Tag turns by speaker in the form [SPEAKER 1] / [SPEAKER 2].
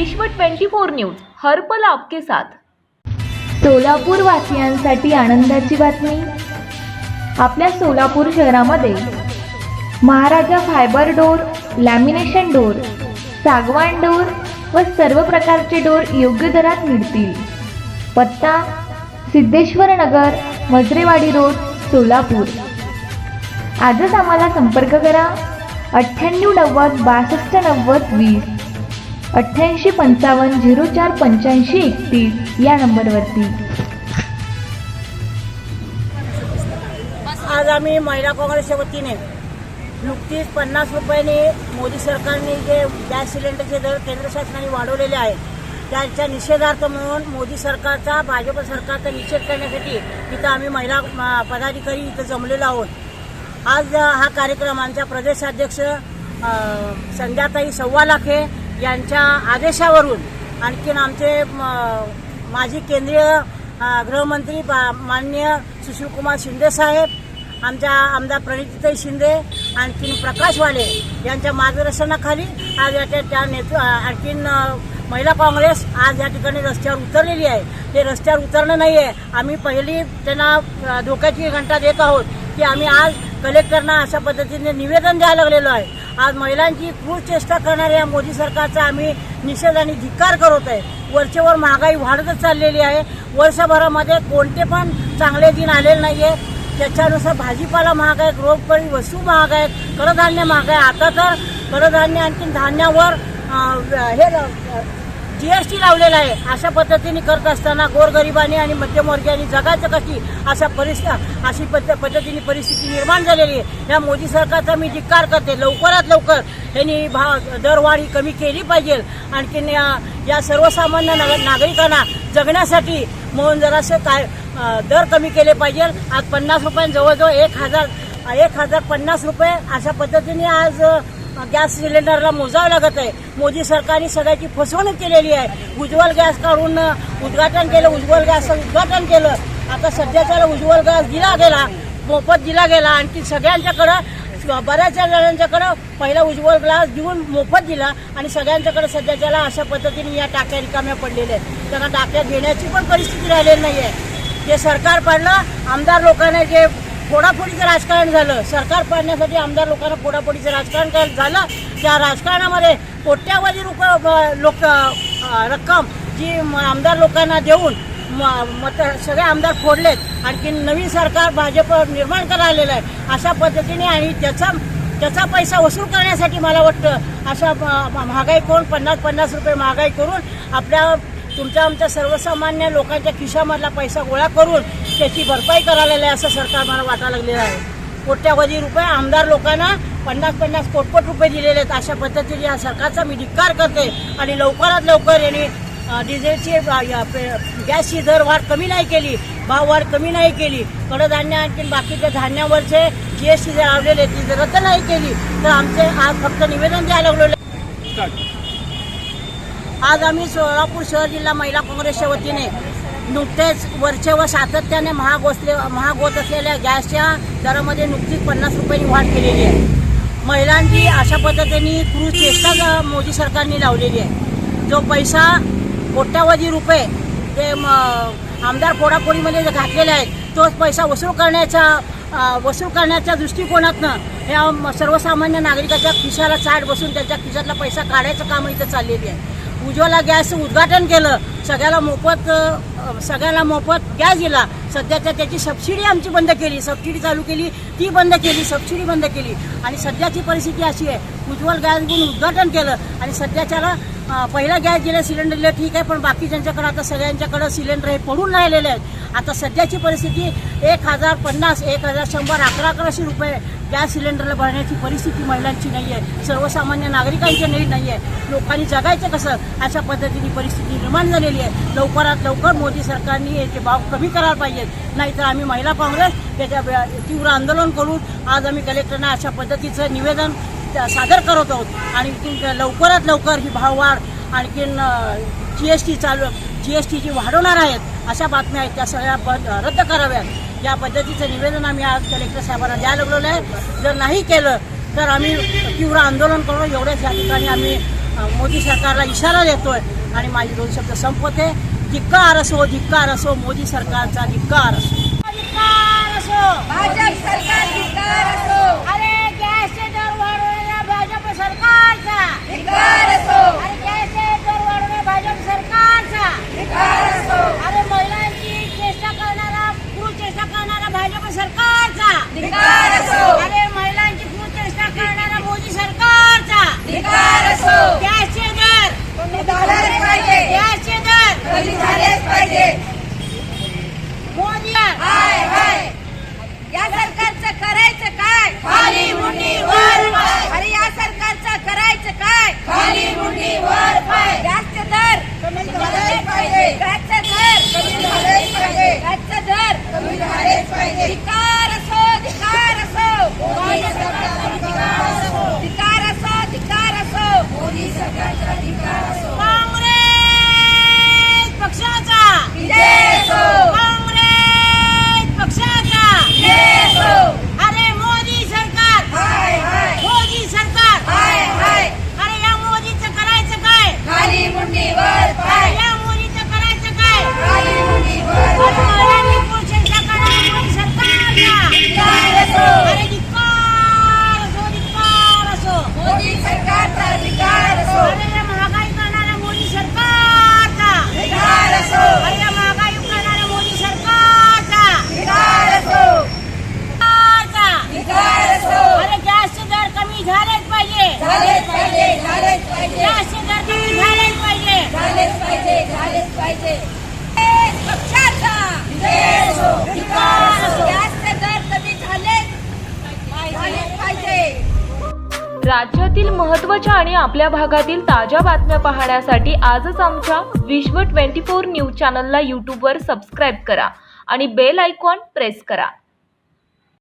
[SPEAKER 1] विश्व 24 न्यूज हर्पल आपके साथ।
[SPEAKER 2] सोलापूर वासियांसाठी आनंदाची बातमी। आपल्या सोलापूर शहरामध्ये महाराजा फायबर डोर, लॅमिनेशन डोर, सागवान डोर व सर्व प्रकारचे डोर योग्य दरात मिळतील। पत्ता सिद्धेश्वर नगर, मजरेवाडी रोड, सोलापूर। आजच आम्हाला संपर्क करा 9890 62 90 20, 88 55 04 85 31 या नंबरवरती।
[SPEAKER 3] आज आम्ही महिला काँग्रेसच्या वतीने नुकतीच 50 रुपयांनी मोदी सरकारने जे गॅस सिलेंडरचे दर केंद्र शासनाने वाढवलेले आहेत त्याच्या निषेधार्थ म्हणून मोदी सरकारचा, भाजप सरकारचा निषेध करण्यासाठी इथं आम्ही महिला पदाधिकारी इथं जमलेलो आहोत। आज हा कार्यक्रम आमच्या प्रदेशाध्यक्ष संध्याताई सव्वालाखे यांच्या आदेशावरून, आणखीन आमचे माजी केंद्रीय गृहमंत्री माननीय सुशीलकुमार शिंदे साहेब, आमच्या आमदार प्रणितीताई शिंदे, आणखीन प्रकाश वाले यांच्या मार्गदर्शनाखाली आज आणखीन महिला काँग्रेस आज या ठिकाणी रस्त्यावर उतरलेली आहे। ते रस्त्यावर उतरणं नाही आहे, आम्ही पहिली त्यांना धोक्याची घंटा देत आहोत की आम्ही आज कलेक्टरना अशा पद्धतीने निवेदन द्यायला लागलेलो आहे। आज महिलांची क्रूर चेष्टा करणाऱ्या या मोदी सरकारचा आम्ही निषेध आणि धिक्कार करत आहे। वरचेवर महागाई वाढतच चाललेली आहे। वर्षभरामध्ये कोणते पण चांगले दिन आलेले नाही आहे। त्याच्यानुसार भाजीपाला महाग आहे, रोजगारी वस्तू महाग आहेत, कडधान्य महाग आहे। आता तर कडधान्य आणखी धान्यावर हे GST लावलेला आहे। अशा पद्धतीने करत असताना गोरगरिबांनी आणि मध्यमवर्गीयांनी जगायचं कशी अशी पद्धतीने परिस्थिती निर्माण झालेली आहे। या मोदी सरकारचा मी धिक्कार करते। लवकरात लवकर यांनी दरवाढी कमी केली पाहिजे। आणखीन या सर्वसामान्य नागरिकांना जगण्यासाठी म्हणून जरासं काय दर कमी केले पाहिजे। आज 50 रुपयांनी जवळजवळ 1050 रुपये अशा पद्धतीने आज गॅस सिलेंडरला मोजावं लागत आहे। मोदी सरकारने सगळ्याची फसवणूक केलेली आहे। उज्ज्वल गॅस काढून उद्घाटन केलं, उज्ज्वल गॅसचं उद्घाटन केलं। आता सध्याच्याला उज्ज्वल गॅस दिला गेला, मोफत दिला गेला। आणखी सगळ्यांच्याकडं बऱ्याचशा जणांच्याकडं पहिला उज्ज्वल गॅस देऊन मोफत दिला आणि सगळ्यांच्याकडे सध्याच्याला अशा पद्धतीने या टाक्या रिकाम्या पडलेल्या आहेत। त्यांना टाक्या घेण्याची पण परिस्थिती राहिलेली नाही आहे। जे सरकार पडलं, आमदार लोकांना जे फोडाफोडीचं राजकारण झालं, सरकार पाडण्यासाठी आमदार लोकांना फोडाफोडीचं राजकारण झालं। त्या राजकारणामध्ये कोट्यावधी रक्कम जी आमदार लोकांना देऊन सगळे आमदार फोडलेत। आणखी नवीन सरकार भाजप निर्माण करायलेलं आहे अशा पद्धतीने, आणि त्याचा पैसा वसूल करण्यासाठी मला वाटतं अशा महागाई करून 50 रुपये महागाई करून आमच्या सर्वसामान्य लोकांच्या खिशामधला पैसा गोळा करून त्याची भरपाई करायला आहे असं सरकार मला वाटायला लागलेलं आहे। कोट्यावधी रुपये आमदार लोकांना 50 कोटी रुपये दिलेले आहेत। अशा पद्धतीने या सरकारचा मी धिक्कार करते आणि लवकरात लवकर यांनी डिझेलची गॅसची दर वाढ कमी नाही केली, भाव वाढ कमी नाही केली, कडधान्य आणखी बाकीच्या धान्यावरचे GST जे लावलेले ती रद्द नाही केली तर आमचे आज फक्त निवेदन द्यायला लागलेलं। आज आम्ही सोलापूर शहर जिल्हा महिला काँग्रेसच्या वतीने नुकतेच वरचेवर सातत्याने महाग होत असलेल्या गॅसच्या दरामध्ये नुकतीच 50 रुपयांनी वाढ केलेली आहे। महिलांची अशा पद्धतीने क्रूर चेष्टा मोदी सरकारने लावलेली आहे। जो पैसा कोट्यावधी रुपये ते आमदार फोडाफोडीमध्ये जे घातलेले आहेत तोच पैसा वसूल करण्याच्या दृष्टिकोनातनं या सर्वसामान्य नागरिकाच्या खिशाला चाट बसून त्यांच्या खिशातला पैसा काढायचं काम इथं चाललेली आहे। उज्ज्वला गॅसचं उद्घाटन केलं, सगळ्याला मोफत गॅस दिला। सध्याच्या त्याची सबसिडी आमची बंद केली, सबसिडी चालू केली ती बंद केली, सबसिडी बंद केली। आणि सध्याची परिस्थिती अशी आहे, उज्ज्वल गॅस घेऊन उद्घाटन केलं आणि सध्याच्याला पहिला गॅस दिला, सिलेंडर दिलं ठीक आहे, पण बाकीच्यांच्याकडे आता सगळ्यांच्याकडे सिलेंडर हे पडून राहिलेले आहेत। आता सध्याची परिस्थिती 1050, 1100, 1100 रुपये गॅस सिलेंडरला भरण्याची परिस्थिती महिलांची नाही आहे, सर्वसामान्य नागरिकांची नाही आहे। लोकांनी जगायचं कसं अशा पद्धतीने परिस्थिती निर्माण झालेली आहे। लवकरात लवकर मोदी सरकारने याचे भाव कमी करायला पाहिजेत, नाहीतर आम्ही महिला काँग्रेस त्याच्या तीव्र आंदोलन करून आज आम्ही कलेक्टरना अशा पद्धतीचं निवेदन सादर करत आहोत। आणि लवकरात लवकर ही भाववाढ आणखीन GST जी वाढवणार आहेत अशा बातम्या आहेत त्या सगळ्या रद्द कराव्यात। या पद्धतीचं निवेदन आम्ही आज कलेक्टर साहेबांना द्यायला लागलेलं आहे। जर नाही केलं तर आम्ही तीव्र आंदोलन करू। एवढ्याच या ठिकाणी आम्ही मोदी सरकारला इशारा देतोय आणि माझे 2 शब्द संपवते. धिक्कार असो मोदी सरकारचा, धिक्कार असो.
[SPEAKER 4] भाजप सरकार धिक्कार असो.
[SPEAKER 3] अरे गॅसचे दर वाढवणाऱ्या भाजप सरकारचा
[SPEAKER 4] धिक्कार असो.
[SPEAKER 3] अरे गॅसचे दर वाढवणाऱ्या भाजप सरकारचा
[SPEAKER 4] धिक्कार असो.
[SPEAKER 3] अरे महिलांची चेष्टा करणारा क्रूर चेष्टा करणारा भाजप सरकारचा
[SPEAKER 4] धिक्कार असो.
[SPEAKER 3] अरे महिलांची क्रूर चेष्टा करणारा मोदी सरकारचा
[SPEAKER 4] धिक्कार असो.
[SPEAKER 3] गॅसचे दर
[SPEAKER 4] कमी झालेच पाहिजे.
[SPEAKER 3] गॅसचे दर
[SPEAKER 4] कमी झालेच पाहिजे.
[SPEAKER 3] मोदी
[SPEAKER 4] हाय हाय. या सरकारचं करायचं काय? खाली मुंडी वर पाय. अरे या सरकारचं करायचं काय? खाली मुंडी वर पाय. गॅसचे दर कमी झालेच पाहिजे. गॅसचे दर कमी झालेच पाहिजे. गॅसचे दर कमी झालेच पाहिजे. धिक्कार असो. धिक्कार असो. मोदी सरकारचा धिक्कार असो. धिक्कार असो. धिक्कार असो. मोदी सरकारचा धिक्कार असो.
[SPEAKER 3] काँग्रेस पक्षाचा
[SPEAKER 4] विजय असो.
[SPEAKER 3] काँग्रेस पक्षाचा
[SPEAKER 4] विजय असो.
[SPEAKER 3] अरे मोदी सरकार
[SPEAKER 4] हाय हाय.
[SPEAKER 3] मोदी सरकार
[SPEAKER 4] हाय हाय.
[SPEAKER 3] अरे या मोदीचं करायचं काय?
[SPEAKER 4] खाली मुंडी वर
[SPEAKER 3] अरे
[SPEAKER 4] पाय.
[SPEAKER 3] या मोदीचं करायचं काय?
[SPEAKER 4] खाली मुंडी वर
[SPEAKER 3] अरे
[SPEAKER 4] पाय.
[SPEAKER 3] महिलांची क्रूर चेष्टा करणाऱ्या मोदी सरकारचा
[SPEAKER 4] धिक्कार असो.
[SPEAKER 3] अरे धिक्कार असो, धिक्कार असो.
[SPEAKER 4] मोदी सरकारचा धिक्कार असो.
[SPEAKER 3] अरे या महागाई करणाऱ्या मोदी सरकारचा
[SPEAKER 4] धिक्कार असो.
[SPEAKER 3] अरे या महागाई करणाऱ्या मोदी सरकारचा
[SPEAKER 4] धिक्कार असो. धिक्कार असो.
[SPEAKER 3] अरे गॅसचे दर कमी झालेच पाहिजे.
[SPEAKER 4] झालेच पाहिजे. झालेच पाहिजे.
[SPEAKER 3] गॅसचे दर कमी झालेच पाहिजे.
[SPEAKER 4] झालेच पाहिजे. झालेच पाहिजे. पक्षाचा विजय असो. धिक्कार असो. गॅसचे दर कमी झालेच पाहिजे.
[SPEAKER 1] राज्यातील महत्त्वाच्या आणि आपल्या भागातील ताज्या बातम्या पाहण्यासाठी आजच आमच्या विश्व 24 न्यूज चॅनलला यूट्यूबवर सबस्क्राईब करा आणि बेल आयकॉन प्रेस करा.